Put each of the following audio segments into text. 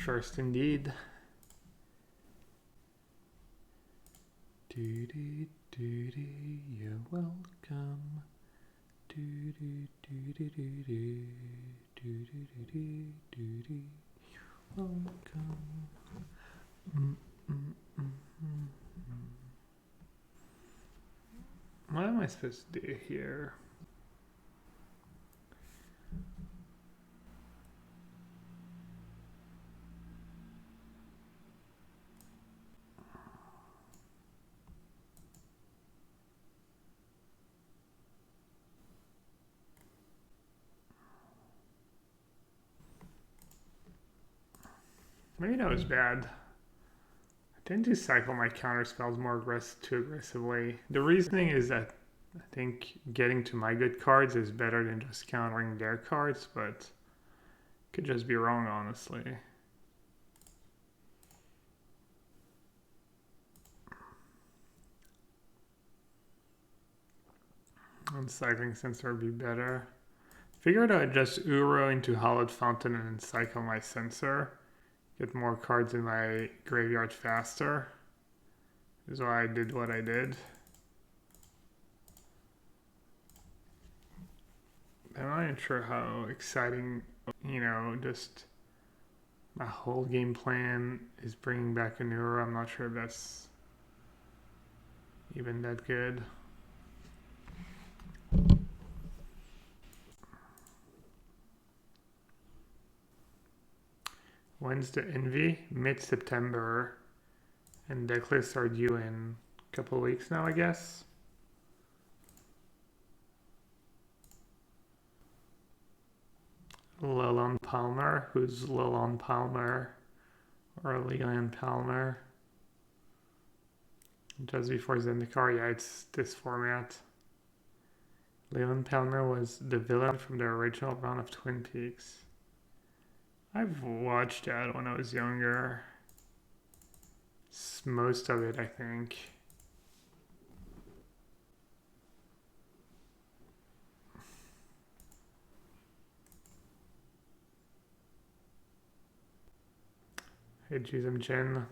First indeed. Doody doody, you're welcome. Doody doody doody, doody doody doody, welcome. What am I supposed to do here? Maybe that was bad. I tend to cycle my counter spells too aggressively. The reasoning is that I think getting to my good cards is better than just countering their cards, but could just be wrong, honestly. Uncycling Sensor would be better. Figured I'd just Uro into Hollowed Fountain and then cycle my Sensor. Get more cards in my graveyard faster. This is why I did what I did. I'm not even sure how exciting, just my whole game plan is bringing back a Uro. I'm not sure if that's even that good. When's the Envy? Mid-September. And deck lists are due in a couple weeks now, I guess. Leland Palmer. Who's Leland Palmer? Or Leland Palmer? Just before Zendikar, yeah, it's this format. Leland Palmer was the villain from the original run of Twin Peaks. I've watched that when I was younger. Most of it, I think. Hey, Jism Jen.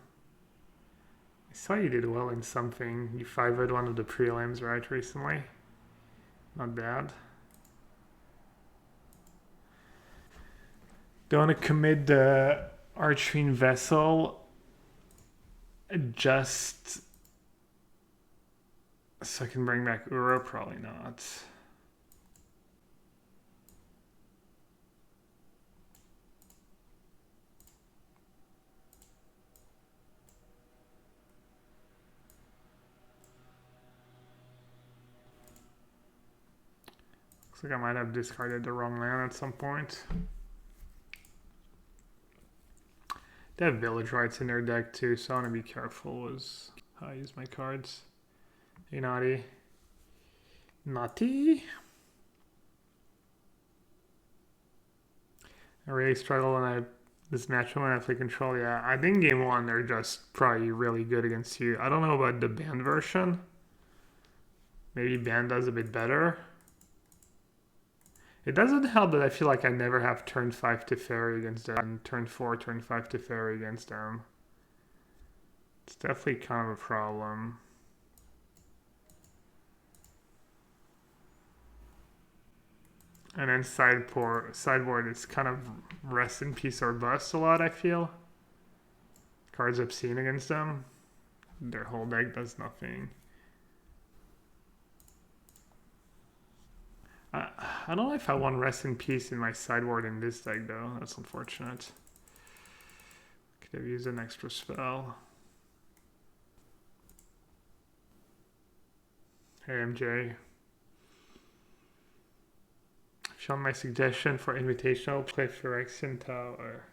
I saw you did well in something. You 5-would one of the prelims, right, recently? Not bad. Don't want to commit the Archfiend Vessel just so I can bring back Uro? Probably not. Looks like I might have discarded the wrong land at some point. They have Village Rights in their deck too, so I want to be careful with how I use my cards. Hey, Naughty. Naughty? I really struggle when this matchup when I play control. Yeah, I think game one they're just probably really good against you. I don't know about the Bant version. Maybe Bant does a bit better. It doesn't help that I feel like I never have turn 5 to Fairy against them, and turn 4, turn 5 to Fairy against them. It's definitely kind of a problem. And then sideboard is kind of rest in peace or bust a lot, I feel. Cards obscene against them. Their whole deck does nothing. I don't know if I want rest in peace in my sideboard in this deck though. That's unfortunate. Could have used an extra spell. Hey MJ. Shown my suggestion for invitational, play Phyrexian Tower.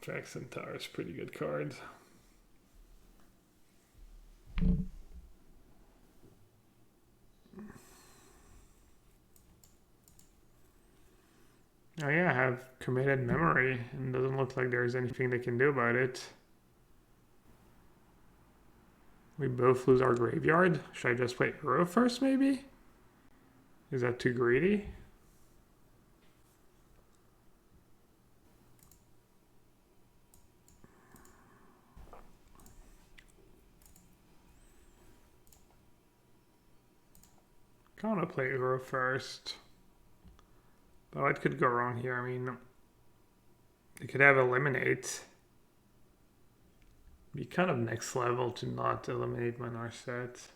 Phyrexian Tower is a pretty good card. Oh yeah, I have committed memory, and doesn't look like there's anything they can do about it. We both lose our graveyard. Should I just play Uro first, maybe? Is that too greedy? Gonna play Uro first. But what could go wrong here? I mean, they could have Eliminate. Be kind of next level to not eliminate my Narset.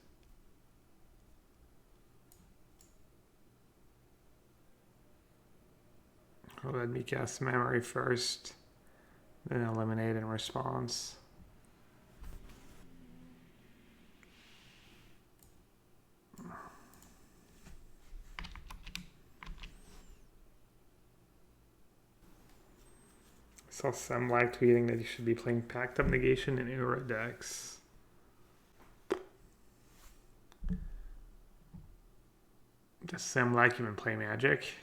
Let me cast Memory first, then eliminate in response. I saw some like tweeting that you should be playing Pact of Negation in Uro decks. Does Sam Black even play Magic?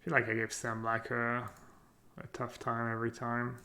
I feel like I give Sam Black a tough time every time.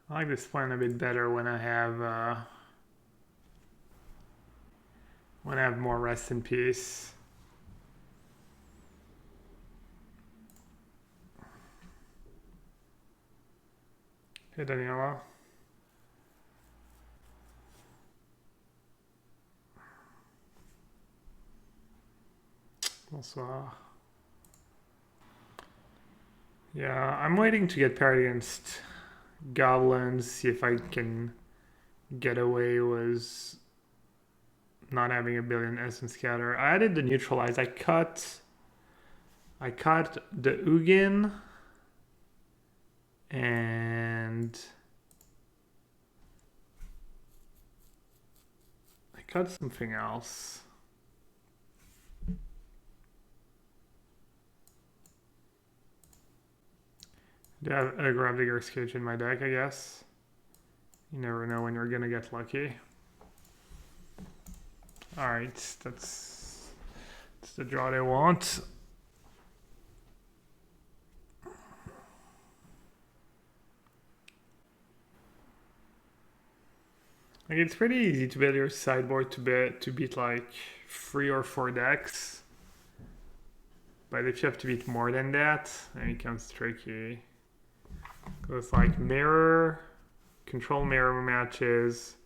I like this plan a bit better when I have more Rest in Peace. Hey Daniela. Bonsoir. Yeah, I'm waiting to get paired against Goblins, see if I can get away with not having a billion Essence Scatter. I added the Neutralize. I cut the Ugin and I cut something else. Do I have a Gravity's Cage in my deck, I guess? You never know when you're gonna get lucky. Alright, that's the draw they want. Like, it's pretty easy to build your sideboard to beat like 3 or 4 decks. But if you have to beat more than that, then it becomes tricky. Because it's like mirror, control mirror matches.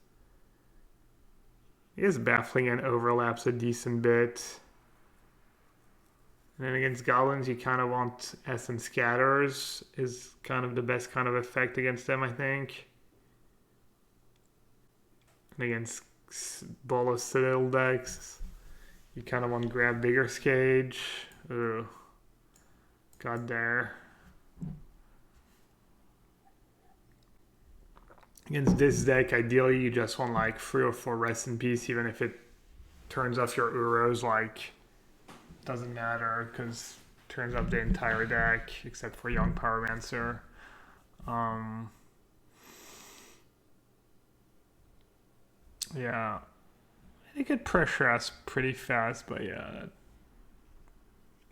I guess Baffling and overlaps a decent bit. And then against Goblins, you kind of want Essence Scatters is kind of the best kind of effect against them, I think. And against Bolas Citadel decks, you kind of want to grab Vigor's Cage. Ugh. God there. Against this deck, ideally you just want like 3 or 4 Rest in Peace, even if it turns off your Uros, like, doesn't matter, because it turns off the entire deck, except for Young Pyromancer. Yeah. They could pressure us pretty fast, but yeah.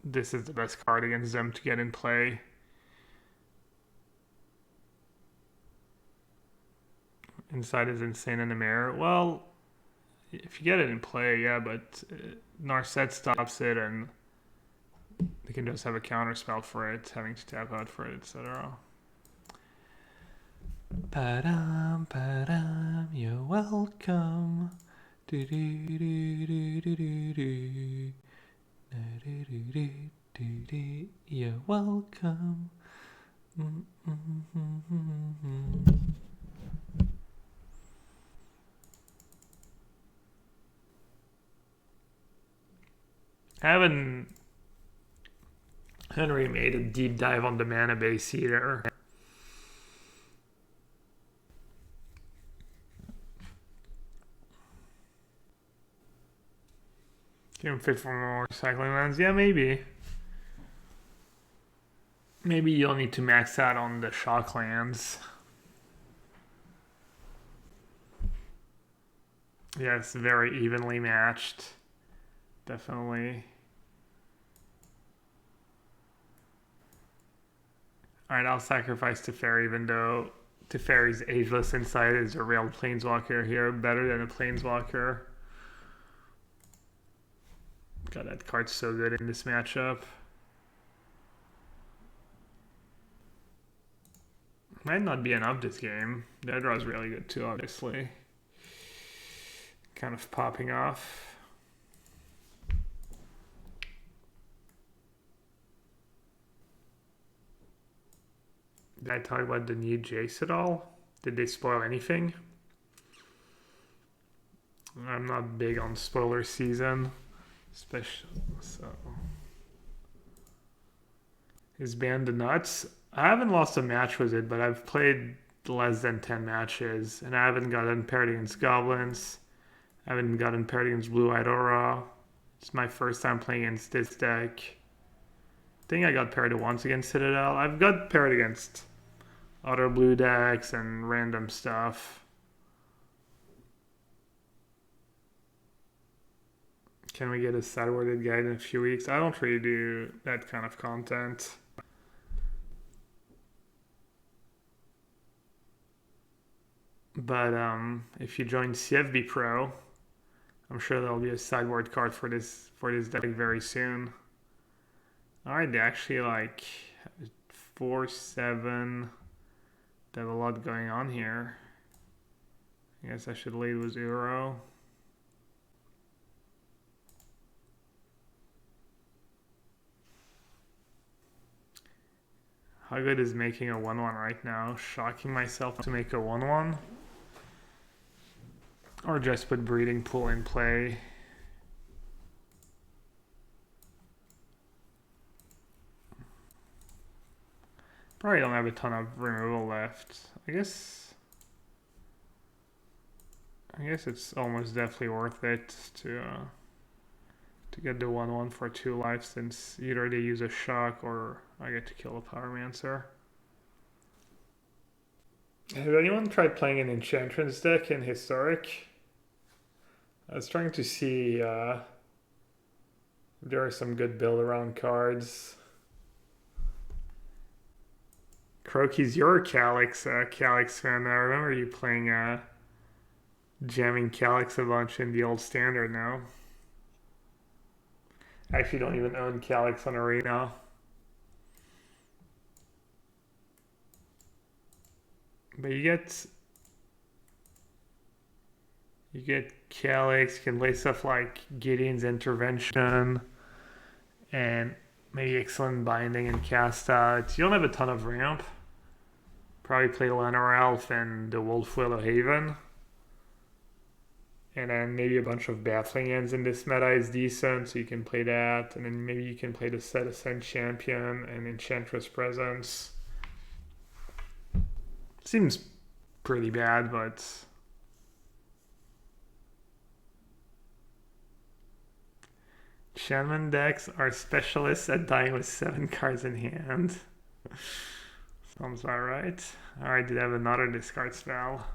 This is the best card against them to get in play. Inside is insane in the mirror. Well, if you get it in play, yeah, but Narset stops it and they can just have a counter spell for it, having to tap out for it, etc. Padam, padam, you're welcome. Do do do do do do do. Do do do do do. You're welcome. I haven't really made a deep dive on the mana base either. Give him fit for more cycling lands? Yeah, maybe. Maybe you'll need to max out on the shock lands. Yes, very evenly matched. Definitely. Alright, I'll sacrifice Teferi even though Teferi's Ageless Insight is a real Planeswalker here. Better than a Planeswalker. God, that card's so good in this matchup. Might not be enough this game. That draw's really good too, obviously. Kind of popping off. Did I talk about the new Jace at all? Did they spoil anything? I'm not big on spoiler season. Especially, so. Is Bant the nuts? I haven't lost a match with it, but I've played less than 10 matches, and I haven't gotten paired against Goblins. I haven't gotten paired against Blue-Eyed Aura. It's my first time playing against this deck. I think I got paired once against Citadel. I've got paired against other blue decks and random stuff. Can we get a sidewarded guide in a few weeks? I don't really do that kind of content. But if you join CFB Pro, I'm sure there'll be a sideboard card for this deck very soon. Alright, they actually like 4-7. They have a lot going on here. I guess I should lead with Uro. How good is making a 1-1 right now? Shocking myself to make a 1-1? Or just put Breeding Pool in play. Probably don't have a ton of removal left. I guess it's almost definitely worth it to get the 1-1 for 2 life, since either they use a shock or I get to kill a Pyromancer. Have anyone tried playing an Enchantress deck in Historic? I was trying to see if there are some good build around cards. Croaky's your Calyx fan. I remember you playing jamming Calyx a bunch in the old standard now. I actually don't even own Calyx on Arena. But you get Calyx, you can play stuff like Gideon's Intervention and maybe Excellent Binding and Cast Out. You don't have a ton of ramp. Probably play Lenor Elf and the Wolf Willow Haven. And then maybe a bunch of Baffling Ends in this meta is decent, so you can play that. And then maybe you can play the Set Ascent Champion and Enchantress Presence. Seems pretty bad, but... Shaman decks are specialists at dying with 7 cards in hand. Sounds about right. Alright, did I have another discard spell?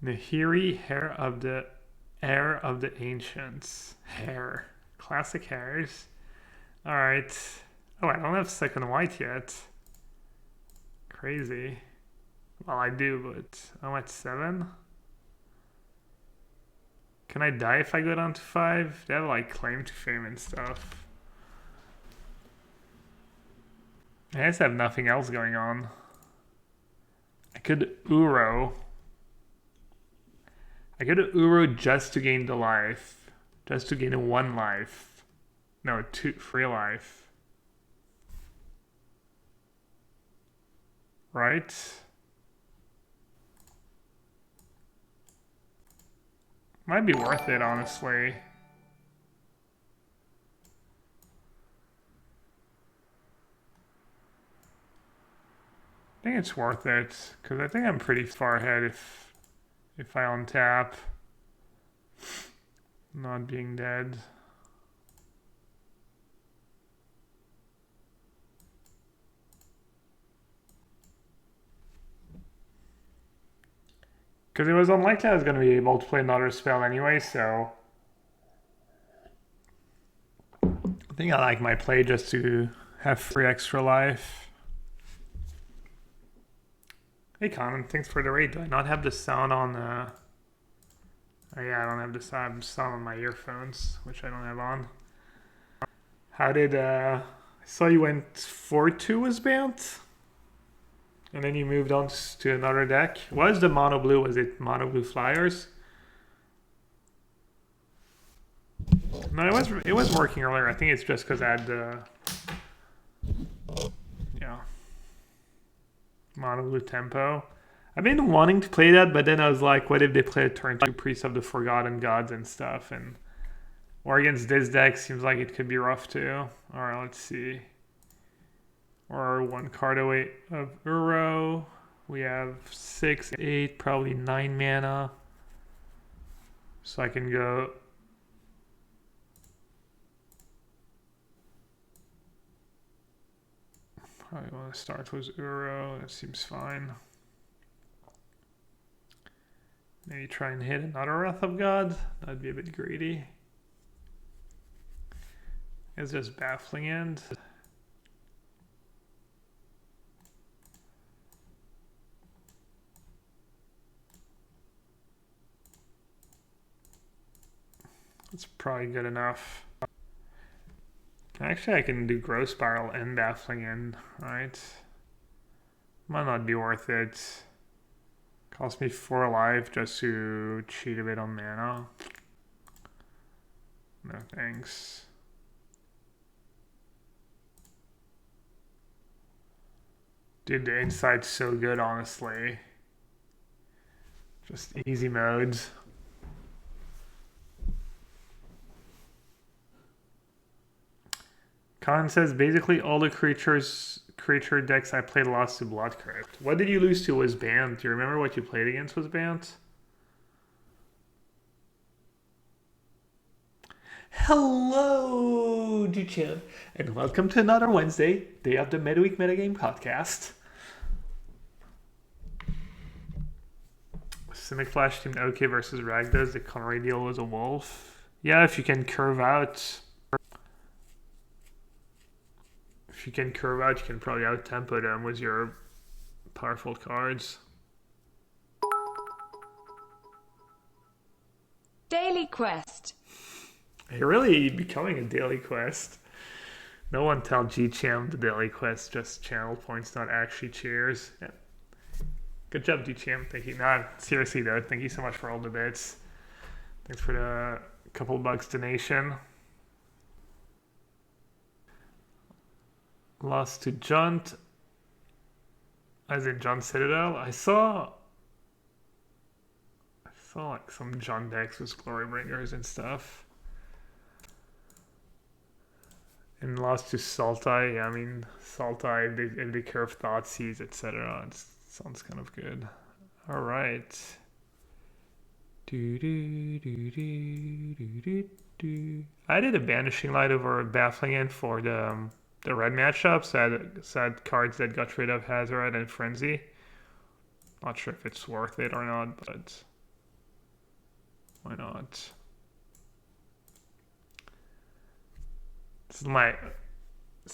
Nahiri, Heir of the Ancients. Hair. Classic hairs. Alright. Oh, I don't have second white yet. Crazy. Well, I do, but I'm at 7. Can I die if I go down to 5? They have like claim to fame and stuff. I guess I have nothing else going on. I could Uro. I could Uro just to gain the life. Just to gain a 1 life. No, 3 life. Right? Might be worth it, honestly. I think it's worth it, because I think I'm pretty far ahead if I untap. Not being dead. Because it was unlikely I was going to be able to play another spell anyway, so I think I like my play just to have free extra life. Hey Conan, thanks for the raid. Do I not have the sound on Oh yeah, I don't have the sound on my earphones, which I don't have on. How did I saw you went 4-2 was Bant? And then you moved on to another deck. What is the mono blue? Was it mono blue flyers? No, it was working earlier. I think it's just because I had the mono blue tempo. I've been wanting to play that, but then I was like, what if they play a turn 2 Priest of the Forgotten Gods and stuff? And or against this deck seems like it could be rough too. Alright, let's see. Or one card away of Uro. We have 6, 8, probably 9 mana. So I can go. Probably want to start with Uro. That seems fine. Maybe try and hit another Wrath of God. That'd be a bit greedy. It's just Baffling End. That's probably good enough. Actually, I can do Growth Spiral and Baffling End, right? Might not be worth it. Cost me 4 life just to cheat a bit on mana. No thanks. Dude, the insight's so good, honestly. Just easy modes. Khan says basically all the creature decks I played lost to Bloodcrypt. What did you lose to was Bant? Do you remember what you played against was Bant? Hello, Duchan, and welcome to another Wednesday, day of the Midweek Metagame podcast. Simic Flash teamed OK versus Ragdos. The Connery deal was a wolf. Yeah, if you can curve out. If you can curve out, you can probably out-tempo them with your powerful cards. Daily quest. You're really becoming a daily quest. No one tell GCham the daily quest, just channel points, not actually cheers. Yeah. Good job, GCham. Thank you. Nah, seriously though, thank you so much for all the bits. Thanks for the couple bucks donation. Lost to Junt, as in John Citadel. I saw like some Junt decks with Glorybringers and stuff. And lost to Sultai. Yeah, I mean Sultai if they curve Thoughtseize, etc. It sounds kind of good. All right. I did a Banishing Light over Baffling End for the red matchup, so I had cards that got rid of Hazard and Frenzy. Not sure if it's worth it or not, but why not? It's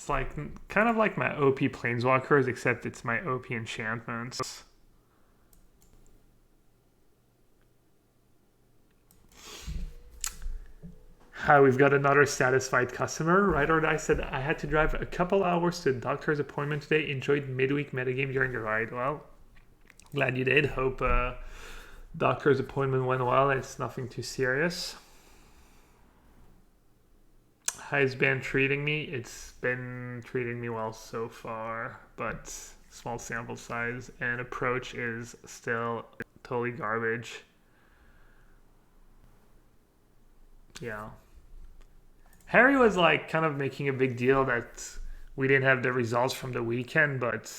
like kind of like my OP Planeswalkers, except it's my OP enchantments. Hi, we've got another satisfied customer. Right or I said I had to drive a couple hours to a doctor's appointment today. Enjoyed midweek metagame during the ride. Well, glad you did. Hope doctor's appointment went well. It's nothing too serious. How's Bant treating me? It's been treating me well so far, but small sample size and approach is still totally garbage. Yeah. Harry was like kind of making a big deal that we didn't have the results from the weekend, but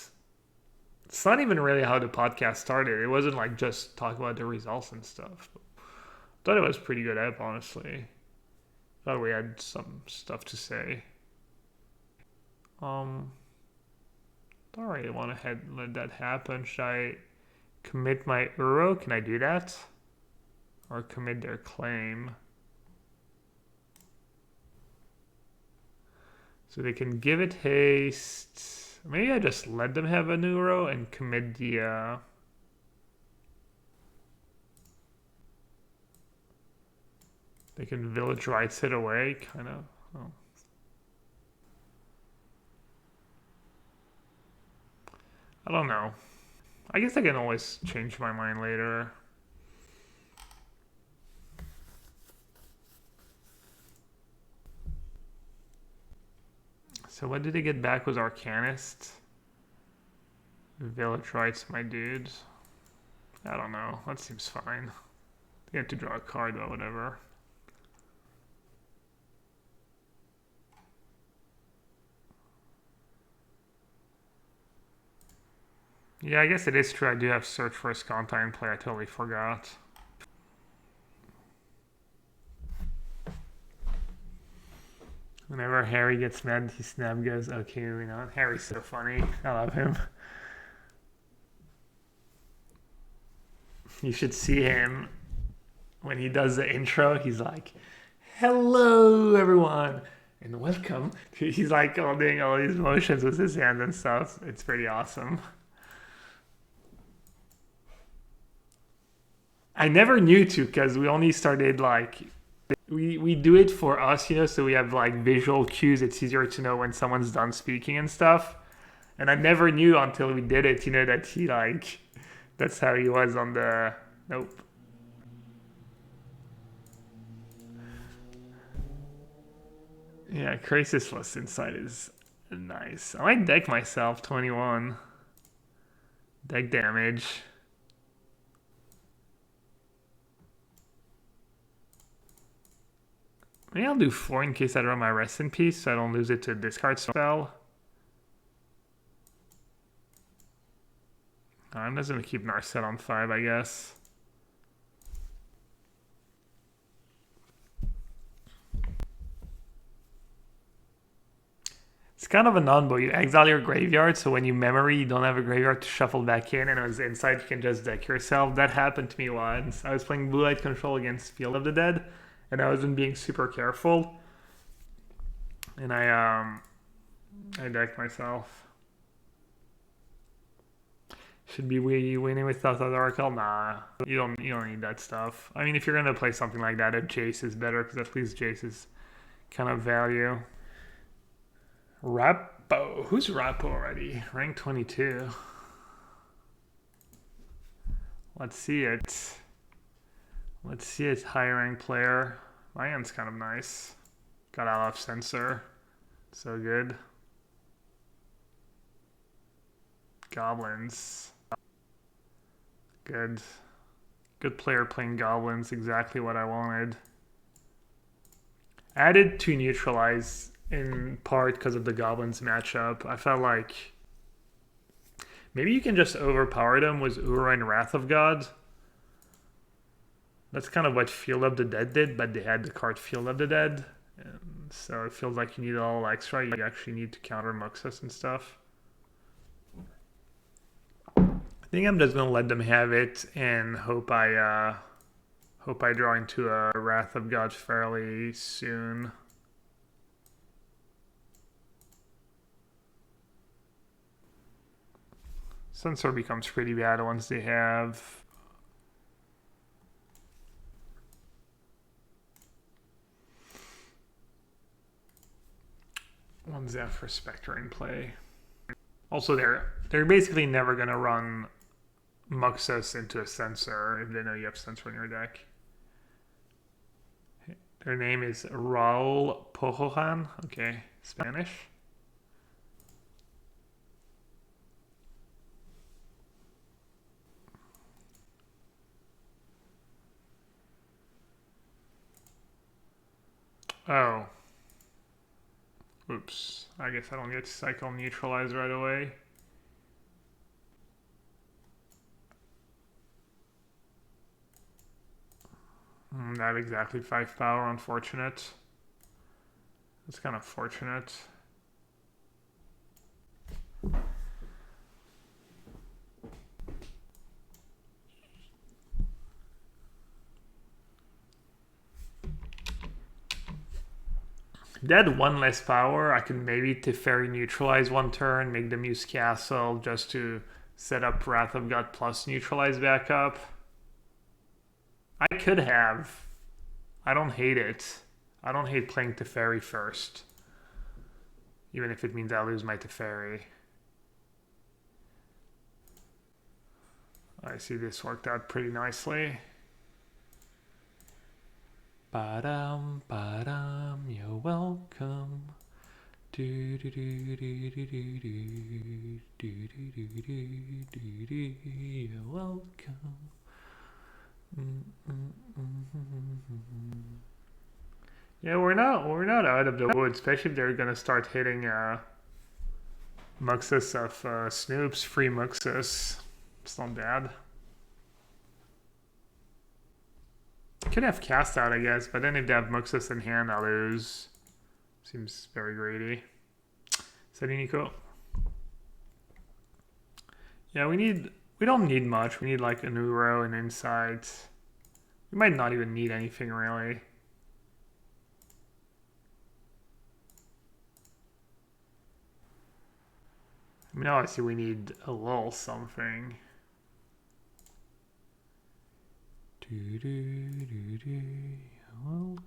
it's not even really how the podcast started. It wasn't like just talk about the results and stuff. I thought it was pretty good app, honestly. Thought we had some stuff to say. Don't really want to let that happen. Should I Commit my Uro. Can I do that? Or commit their claim? So they can give it haste. Maybe I just let them have an Uro and commit the... They can village rights it away, kind of. Oh. I don't know. I guess I can always change my mind later. So what did they get back was Arcanist. Village rights, my dude. I don't know. That seems fine. They had to draw a card, but whatever. Yeah, I guess it is true. I do have Search for Escanta in play. I totally forgot. Whenever Harry gets mad, he snap goes, okay, you know, Harry's so funny. I love him. You should see him when he does the intro. He's like, hello, everyone, and welcome. He's like all doing all these motions with his hands and stuff. It's pretty awesome. I never knew to because we only started like... We do it for us, you know, so we have like visual cues. It's easier to know when someone's done speaking and stuff. And I never knew until we did it, you know, that he like... That's how he was on the... Nope. Yeah, Crisis List Insight is nice. I might deck myself, 21. Deck damage. Maybe I'll do 4 in case I draw my Rest in Peace so I don't lose it to a discard spell. I'm just going to keep Narset on 5, I guess. It's kind of a non-bo. You exile your graveyard, so when you memory, you don't have a graveyard to shuffle back in, and as inside, you can just deck yourself. That happened to me once. I was playing Blue Light Control against Field of the Dead, and I wasn't being super careful. And I decked myself. Should be we winning with Thought of the Oracle? Nah, you don't need that stuff. I mean, if you're gonna play something like that, a Jace is better because at least Jace is kind of value. Rappo, who's Rappo already? Rank 22. Let's see it. Let's see it. High rank player. My hand's kind of nice. Got out of Censor. So good. Goblins. Good. Good player playing goblins. Exactly what I wanted. Added to neutralize in part because of the goblins matchup. I felt like maybe you can just overpower them with Uro and Wrath of God. That's kind of what Field of the Dead did, but they had the card Field of the Dead. And so it feels like you need all extra. You actually need to counter Muxus and stuff. I think I'm just gonna let them have it and hope I draw into a Wrath of God fairly soon. Censor becomes pretty bad once they have. One Zephyr Spectre in play. Also, they're basically never gonna run Muxus into a Censor if they know you have Censor in your deck. Their name is Raul Pojohan. Okay, Spanish. Oh. Oops. I guess I don't get Cycle Neutralize right away. Not exactly 5 power, unfortunate. It's kind of fortunate. If they had one less power, I could maybe Teferi neutralize one turn, make them use Castle just to set up Wrath of God plus neutralize back up. I could have. I don't hate it. I don't hate playing Teferi first. Even if it means I lose my Teferi. I see this worked out pretty nicely. Ba-dum, ba-dum, you're welcome. Do do do do do do do do do do do do. You're welcome. Yeah, we're not out of the woods, especially if they're gonna start hitting Muxus of Snoops, free Muxus. It's not bad. Could have cast out, I guess, but then if they have Muxus in hand, I lose. Seems very greedy. Salut Nico. Yeah, we don't need much. We need like an Uro and insight. We might not even need anything really. I mean, obviously we need a little something. Do do do do. Welcome.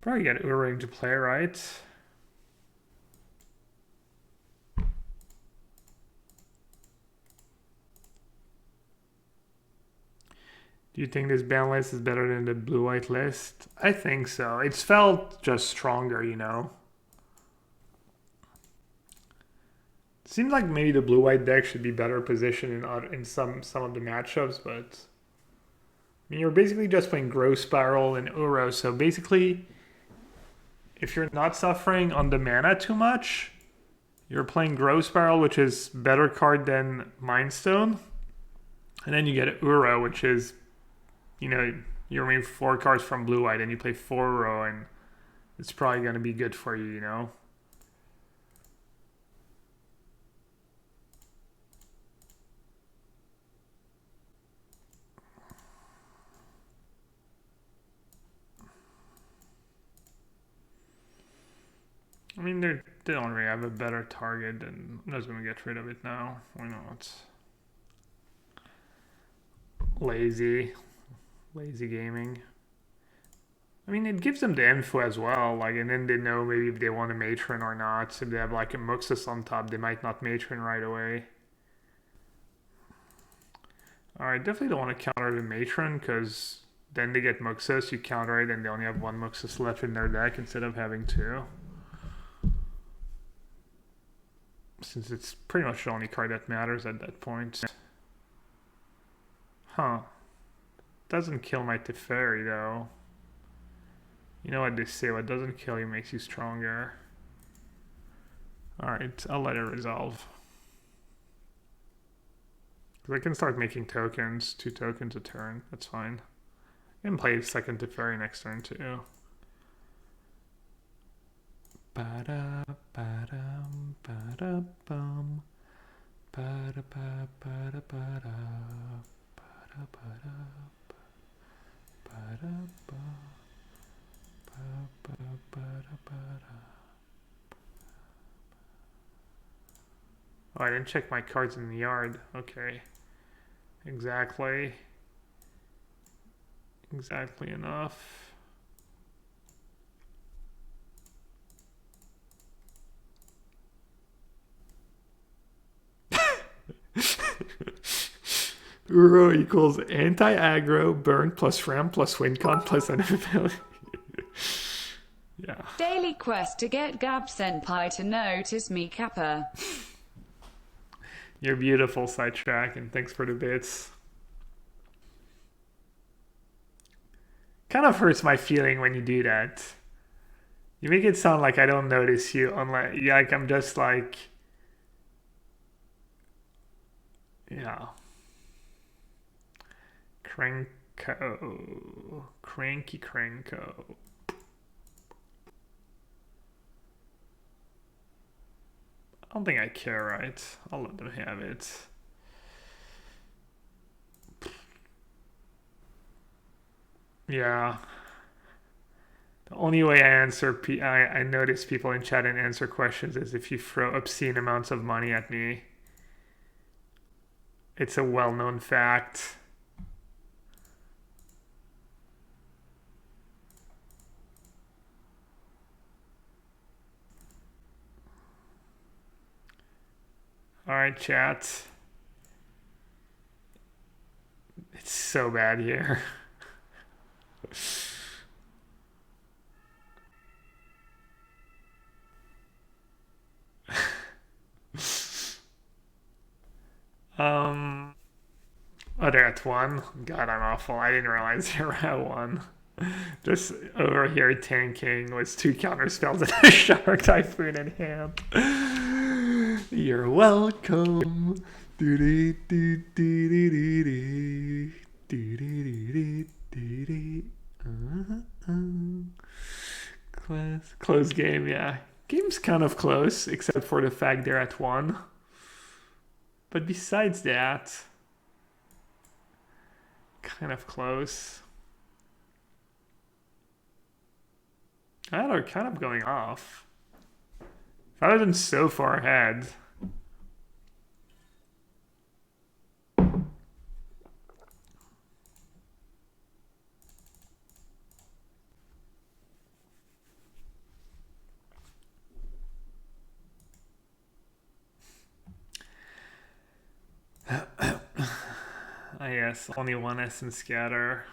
Probably get Uro to play, right? Do you think this ban list is better than the blue-white list? I think so. It's felt just stronger, you know? Seems like maybe the blue-white deck should be better positioned in some of the matchups, but I mean, you're basically just playing Growth Spiral and Uro, so basically, if you're not suffering on the mana too much, you're playing Growth Spiral, which is better card than Mind Stone, and then you get Uro, which is, you know, you remove 4 cards from blue-white, and you play 4 Uro, and it's probably going to be good for you, you know? I mean, they don't really have a better target, and I'm just gonna get rid of it now. Why not? Lazy gaming. I mean, it gives them the info as well, like, and then they know maybe if they want a matron or not. So if they have like a Muxus on top, they might not matron right away. Alright, definitely don't want to counter the matron, because then they get Muxus, you counter it, and they only have 1 Muxus left in their deck instead of having 2. Since it's pretty much the only card that matters at that point. Huh. Doesn't kill my Teferi though. You know what they say, what doesn't kill you makes you stronger. Alright, I'll let it resolve. Because I can start making tokens, 2 tokens a turn, that's fine. I can play second Teferi next turn too. Ba-da, ba-dum, ba-da-bum. Ba-da, ba-da, ba-da. Ba-da, ba-da, ba-da, ba-da, ba-da. Oh, I didn't check my cards in the yard. Okay. Exactly enough. Uro equals anti-aggro, burn plus ram plus win con plus inevitability. Yeah. Daily quest to get Gab Senpai to notice me, Kappa. You're beautiful, Sidetrack, and thanks for the bits. Kind of hurts my feeling when you do that. You make it sound like I don't notice you, unless, yeah, like I'm just like, yeah. Cranky Cranko. I don't think I care, right? I'll let them have it. Yeah. Only way I notice people in chat and answer questions is if you throw obscene amounts of money at me. It's a well-known fact. All right, chat. It's so bad here. Oh, they're at 1. God, I'm awful. I didn't realize they were at 1. Just over here tanking with 2 counter spells and a Shark Typhoon in hand. You're welcome. Close game, yeah. Game's kind of close, except for the fact they're at 1. But besides that, kind of close. They're kind of going off. If I wasn't so far ahead. Yes, only 1 essence scatter.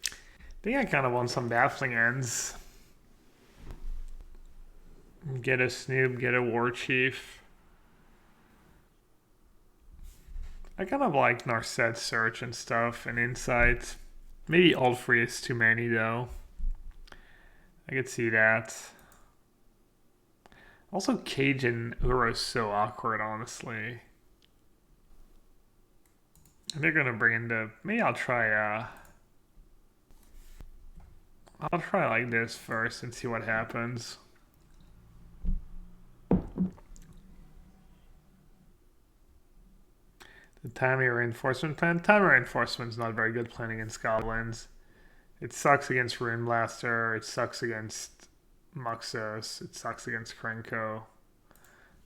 I think I kind of want some baffling ends. Get a Snoop, get a War Chief. I kind of like Narset Search and stuff and Insight. Maybe all 3 is too many though. I could see that. Also, Cage and Uro is so awkward, honestly. And they're gonna bring in the. Maybe I'll try. I'll try like this first and see what happens. The timing reinforcement plan. Timing reinforcement is not very good planning in Scotland. It sucks against Rune Blaster. It sucks against Muxos. It sucks against Krenko.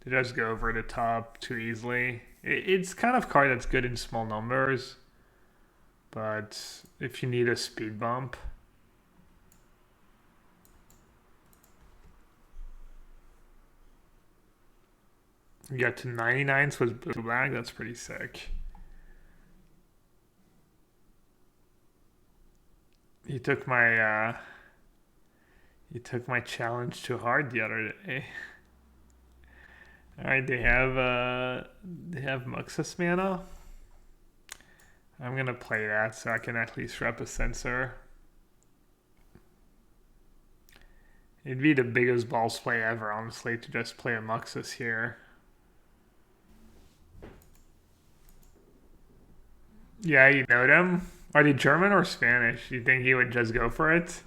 They just go over the top too easily. It's kind of card that's good in small numbers, but if you need a speed bump. You get to 99s with blue black, that's pretty sick. You took my challenge too hard the other day. Alright, they have Muxus mana. I'm gonna play that so I can at least rep a sensor. It'd be the biggest balls play ever, honestly, to just play a Muxus here. Yeah, you know them? Are they German or Spanish? You think he would just go for it?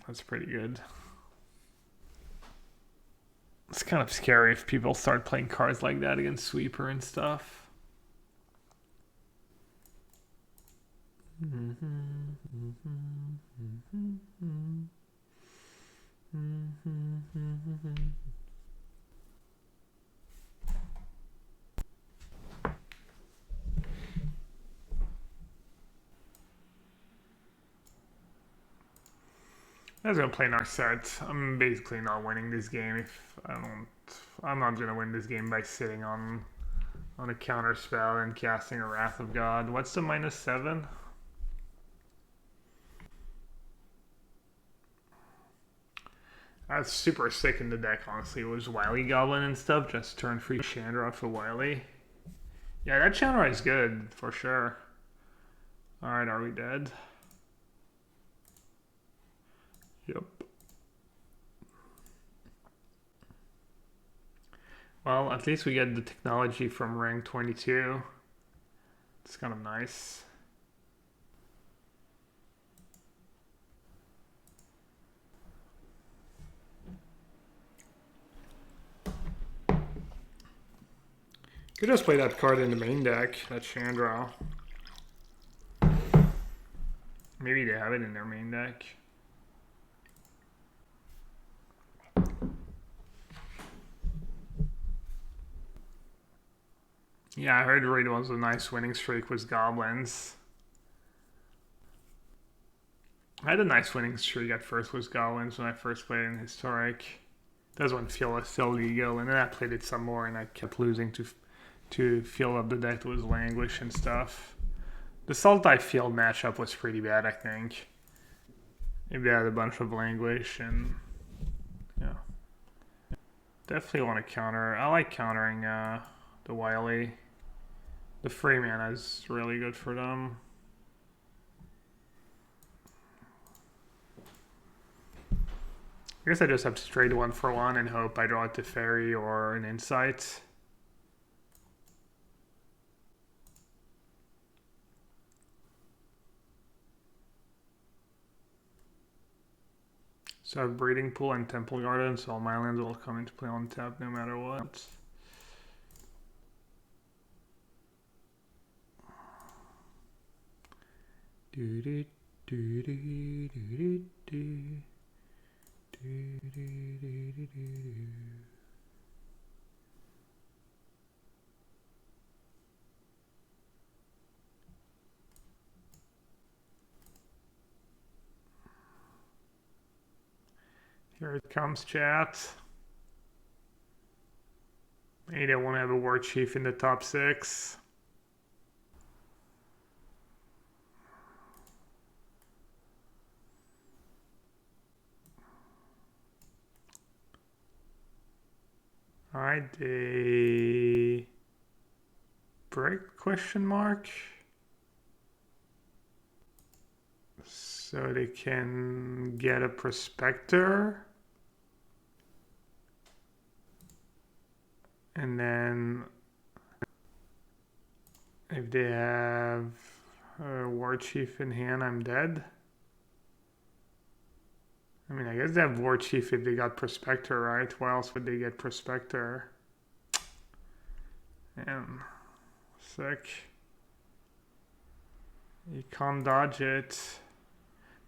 That's pretty good. It's kind of scary if people start playing cards like that against Sweeper and stuff. I was gonna play Narset. I'm basically not winning this game if I don't. I'm not gonna win this game by sitting on a counter spell and casting a Wrath of God. What's the -7? That's super sick in the deck, honestly. It was Wily Goblin and stuff. Just turn free Chandra for Wily. Yeah, that Chandra is good for sure. Alright, are we dead? Yep. Well, at least we get the technology from rank 22. It's kind of nice. Could just play that card in the main deck, that Chandra. Maybe they have it in their main deck. Yeah, I heard Raid was a nice winning streak with Goblins. I had a nice winning streak at first with Goblins when I first played in Historic. Doesn't feel still legal, and then I played it some more and I kept losing to fill up the deck with Languish and stuff. The Sultai Field matchup was pretty bad, I think. Maybe they had a bunch of Languish and yeah. Definitely want to counter. I like countering the Wily. The free mana is really good for them. I guess I just have to trade 1 for 1 and hope I draw it to Fairy or an Insight. So I have Breeding Pool and Temple Garden, so all my lands will come into play on tap no matter what. Do do do do do do. Here it comes, chat. Maybe I won't have a War Chief in the top 6. Alright, a break question mark. So they can get a Prospector. And then if they have a War Chief in hand, I'm dead. I mean, I guess they have War Chief if they got Prospector, right? Why else would they get Prospector? Damn. Sick. You can't dodge it.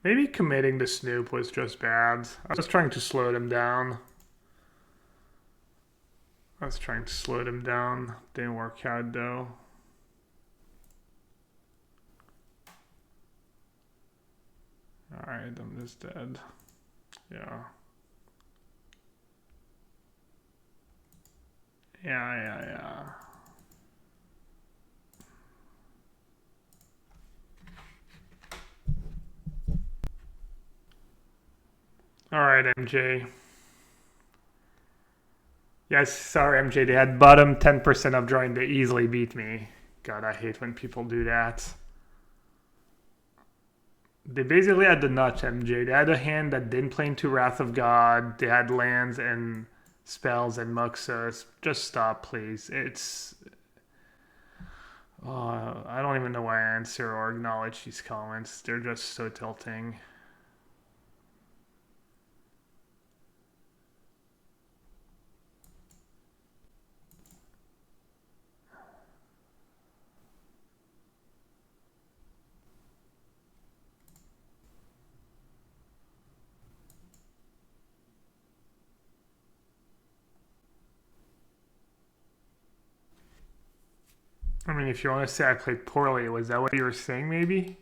Maybe committing the Snoop was just bad. I was trying to slow them down. Didn't work out though. Alright, I'm just dead. Yeah. Yeah. Alright, MJ. Yes, sorry, MJ. They had bottom 10% of drawing. They easily beat me. God, I hate when people do that. They basically had the nuts, MJ. They had a hand that didn't play into Wrath of God. They had lands and spells and Muxus. Just stop, please. It's... I don't even know why I answer or acknowledge these comments. They're just so tilting. I mean, if you want to say I played poorly, was that what you were saying, maybe?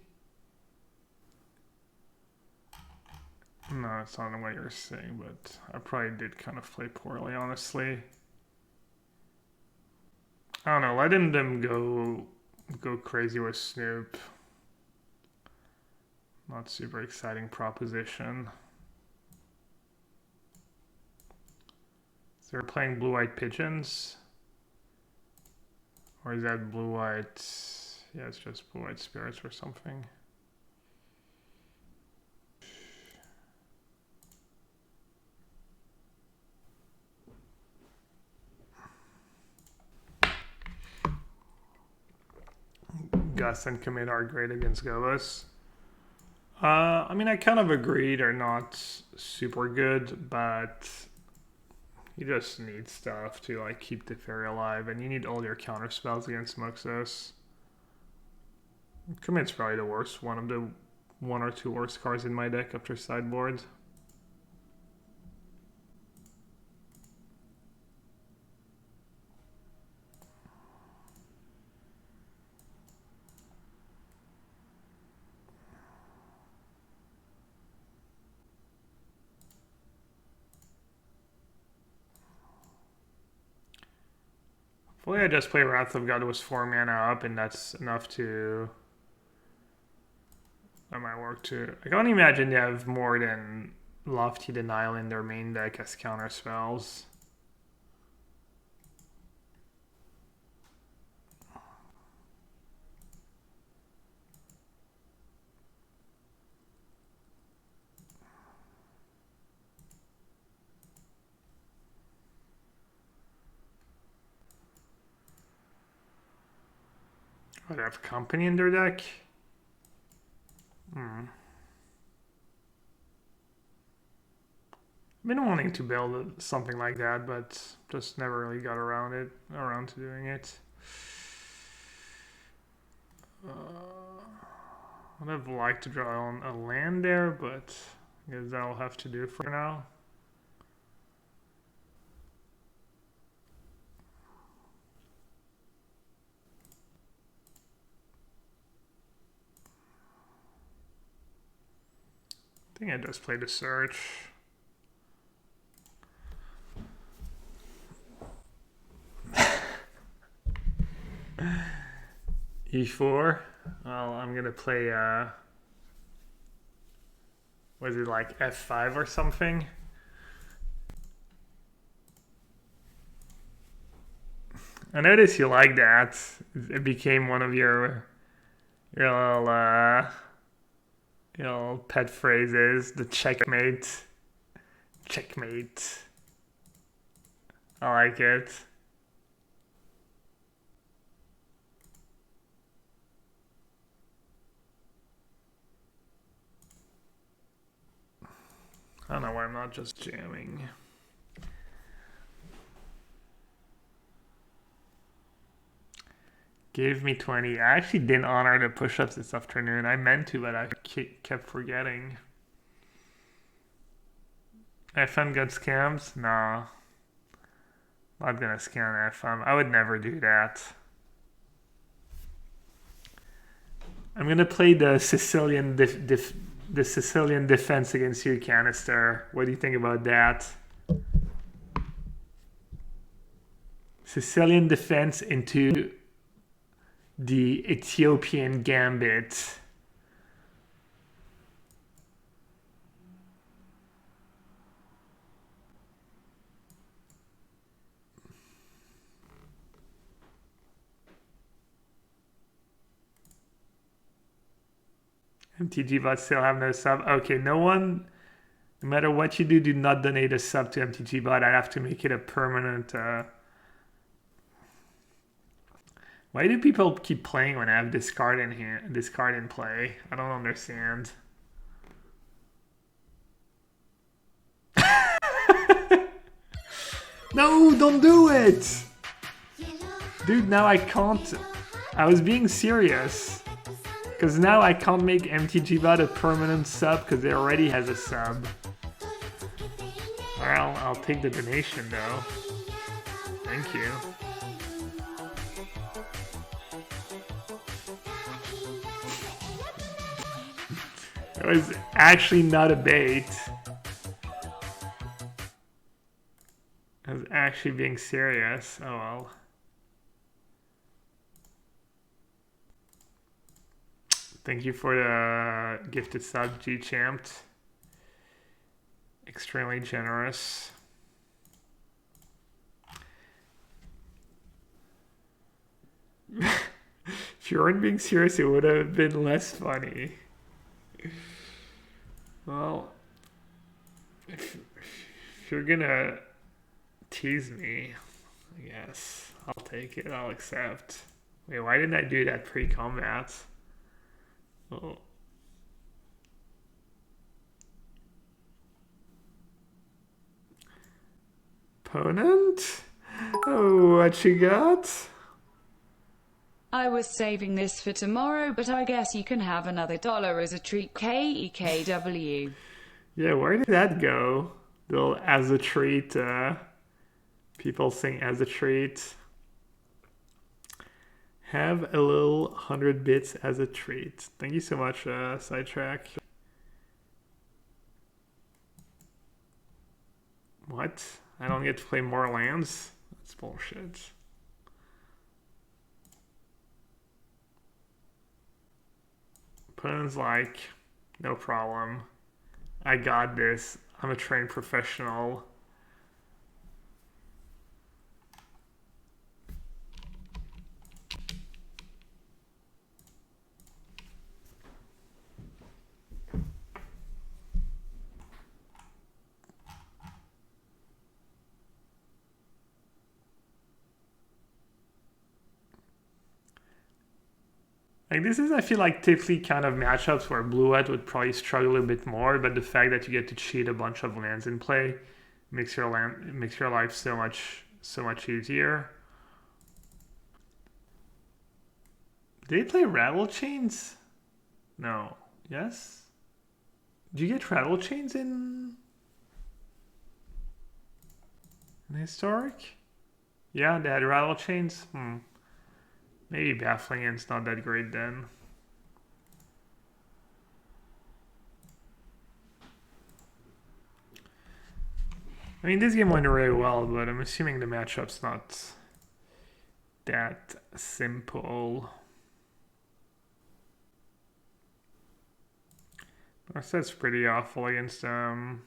No, that's not what you were saying, but I probably did kind of play poorly, honestly. I don't know, letting them go crazy with Snoop. Not super exciting proposition. So they're playing blue-white pigeons? Or is that blue-white? Yeah, it's just blue-white spirits or something. Gus and Commit are great against Gobos. I mean, I kind of agree they're not super good, but You just need stuff to like keep the fairy alive, and you need all your counter spells against Muxus. Commit's probably the worst, one of the one or two worst cards in my deck after sideboard. Hopefully I just play Wrath of God with 4 mana up, and that's enough to... That might work too. I can't imagine they have more than Lofty Denial in their main deck as counter spells. Oh, they have Company in their deck? I've been wanting to build something like that, but just never really got around to doing it. I'd have liked to draw on a land there, but I guess that'll have to do for now. I think I just played a search. E4. Well, I'm gonna play was it like F5 or something? I noticed you like that. It became one of your little pet phrases. The checkmate. Checkmate. I like it. I don't know why I'm not just jamming. Gave me 20. I actually didn't honor the push-ups this afternoon. I meant to, but I kept forgetting. FM got scams? Nah. Not gonna scam FM. I would never do that. I'm gonna play the Sicilian the Sicilian defense against you canister. What do you think about that? Sicilian defense into the Ethiopian gambit. MTG bots still have no sub. Okay, no matter what you do not donate a sub to MTG bot. I have to make it a permanent. Why do people keep playing when I have this card in here? This card in play? I don't understand. No, don't do it! Dude, now I can't. I was being serious. Because now I can't make MTG bot a permanent sub because it already has a sub. Well, I'll take the donation though. Thank you. It was actually not a bait. I was actually being serious. Oh well. Thank you for the gifted sub, G-Champed. Extremely generous. If you weren't being serious, it would have been less funny. Well, if you're gonna tease me, I guess I'll take it. I'll accept. Wait, why didn't I do that pre-combat? Oh. Opponent? Oh, what you got? I was saving this for tomorrow, but I guess you can have another dollar as a treat. KEKW. Yeah, where did that go? The little as a treat, people sing as a treat. Have a little 100 bits as a treat. Thank you so much, Sidetrack. What? I don't get to play more lands? That's bullshit. Opponent's like, no problem. I got this. I'm a trained professional. Like this is, I feel like, typically kind of matchups where blue-white would probably struggle a bit more, but the fact that you get to cheat a bunch of lands in play makes your life so much easier. Did they play Rattle Chains? No. Yes? Do you get Rattle Chains in Historic? Yeah, they had Rattle Chains? Maybe Baffling End's not that great then. I mean, this game went really well, but I'm assuming the matchup's not that simple. That's pretty awful against them.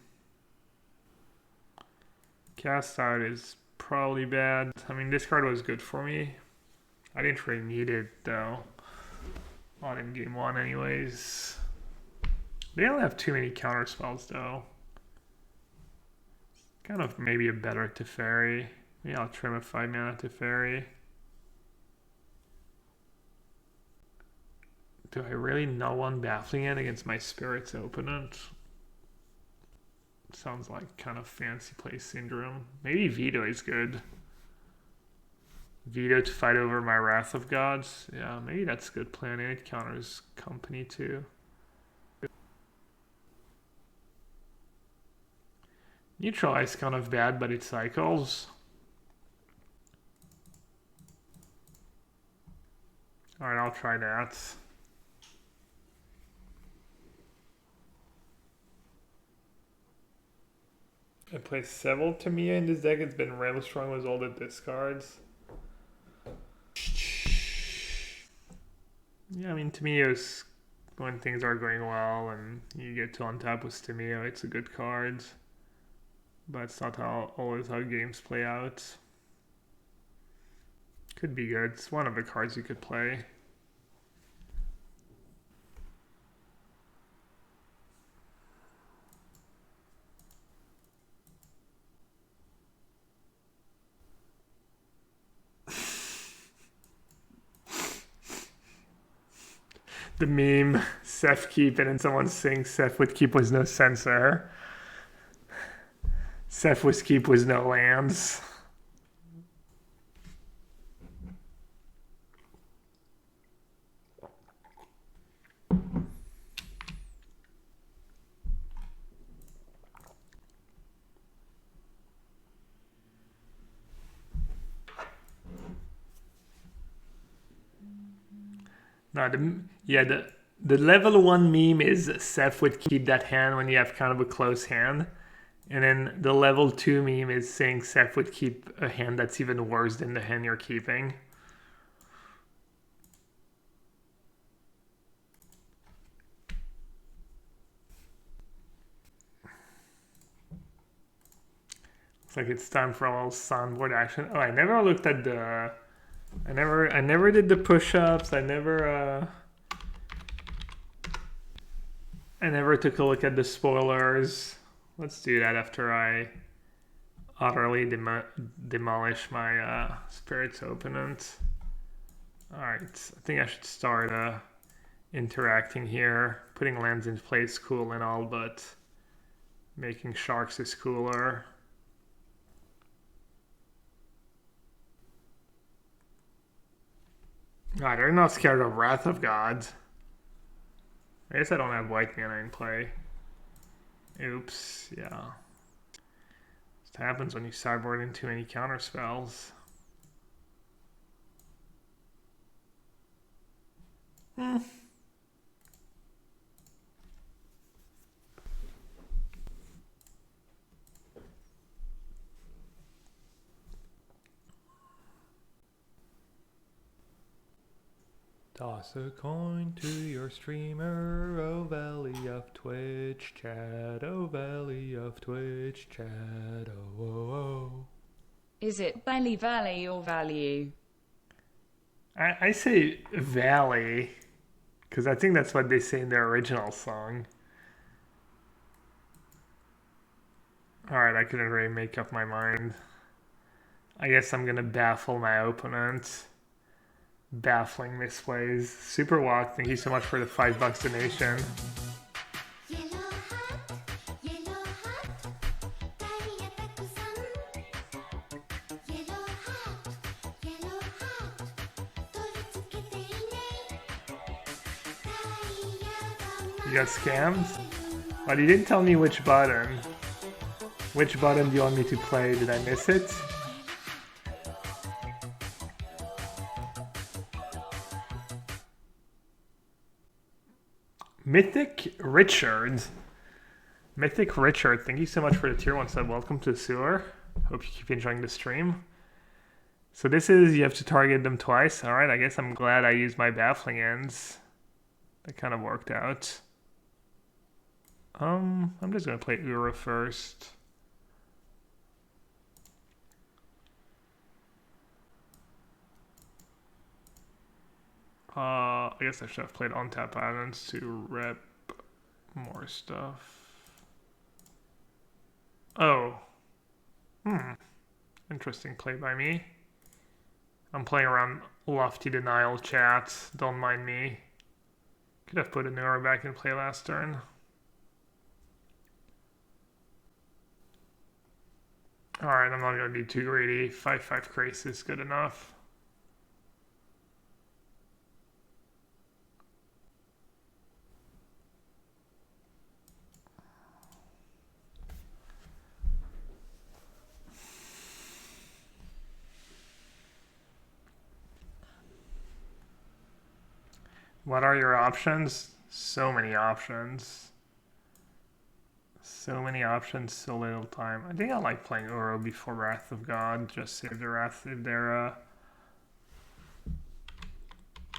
Cast out is probably bad. I mean, this card was good for me. I didn't really need it though. Not in game one anyways. They don't have too many counter spells though. Kind of maybe a better Teferi. Maybe I'll trim a 5-mana Teferi. Do I really not want Baffling End against my Spirit's opponent? Sounds like kind of fancy play syndrome. Maybe Veto is good. Veto to fight over my Wrath of Gods. Yeah, maybe that's a good plan. And it counters Company too. Neutralize kind of bad, but it cycles. Alright, I'll try that. I play several Tamiya in this deck. It's been really strong with all the discards. Yeah, I mean, Tamiya's when things are going well and you get to untap with Tamiya, it's a good card. But it's not always how games play out. Could be good. It's one of the cards you could play. The meme, Seth keep, and then someone sings Seth would keep was no censor. Seth was keep was no lands. No, the level 1 meme is Seth would keep that hand when you have kind of a close hand. And then the level 2 meme is saying Seth would keep a hand that's even worse than the hand you're keeping. Looks like it's time for a little soundboard action. Oh, I never looked at the... I never did the push-ups. I never took a look at the spoilers. Let's do that after I utterly demolish my Spirit's opponent. Alright, I think I should start interacting here. Putting lands in place is cool and all, but making sharks is cooler. God, they're not scared of Wrath of God. I guess I don't have white mana in play. Oops, yeah. This happens when you sideboard in too many counter spells. Toss a coin to your streamer, oh valley of Twitch chat, oh valley of Twitch chat, oh oh oh. Is it valley or value? I say valley, because I think that's what they say in their original song. Alright, I couldn't really make up my mind. I guess I'm gonna baffle my opponent. Baffling misplays. Super Walk, thank you so much for the $5 donation. You got scammed? But you didn't tell me which button. Which button do you want me to play? Did I miss it? Mythic Richard. Mythic Richard, thank you so much for the tier 1 sub. Welcome to the sewer. Hope you keep enjoying the stream. So this is, you have to target them twice. Alright, I guess I'm glad I used my baffling ends. That kind of worked out. I'm just gonna play Ura first. I guess I should have played on tap islands to rep more stuff. Oh. Interesting play by me. I'm playing around Lofty Denial chat. Don't mind me. Could have put a Nura back in play last turn. Alright, I'm not going to be too greedy. 5/5 Crace is good enough. What are your options? So many options. So many options, so little time. I think I like playing Uro before Wrath of God. Just save the Wrath of Dara.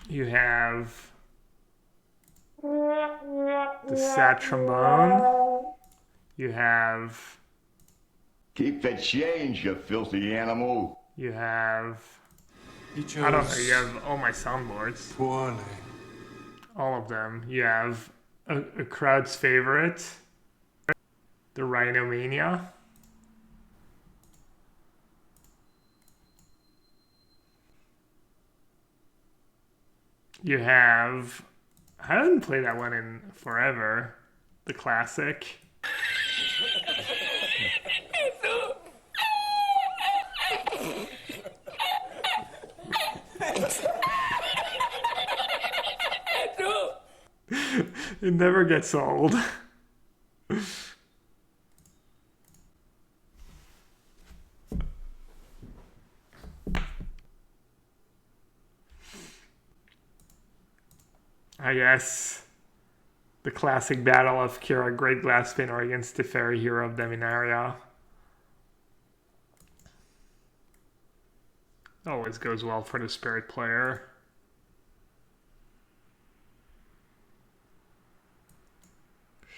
You have the Sad Trombone. You have... Keep the change, you filthy animal. You have... You chose I don't know, you have all my soundboards. poorly. All of them. You have a crowd's favorite, the Rhinomania. You have... I haven't played that one in forever. The classic. It never gets old. I guess the classic battle of Kira Great Glass Spinner against the Fairy Hero of Dominaria. Always goes well for the Spirit player.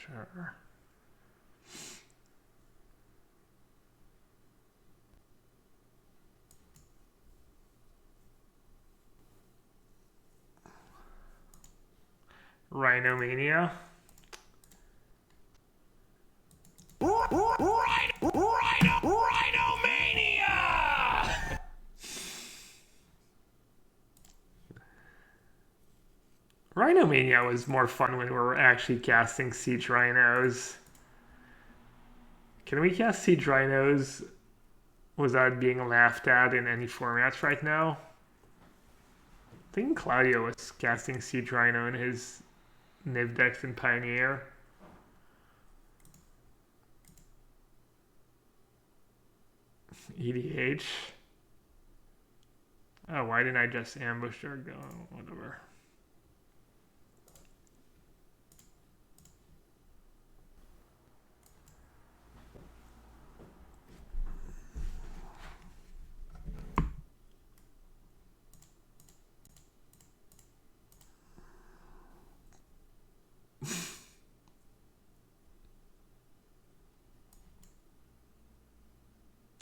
Sure. Rhinomania. Rhinomania! Rhinomania was more fun when we were actually casting Siege Rhinos. Can we cast Siege Rhinos without being laughed at in any formats right now? think Claudio was casting Siege Rhino in his Niv decks in Pioneer. EDH. Oh, why didn't I just ambush or go? Whatever.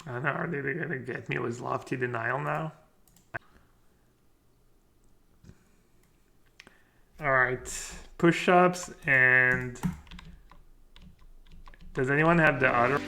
I don't know, are they gonna get me with Lofty Denial now? Alright, push-ups, and does anyone have the other?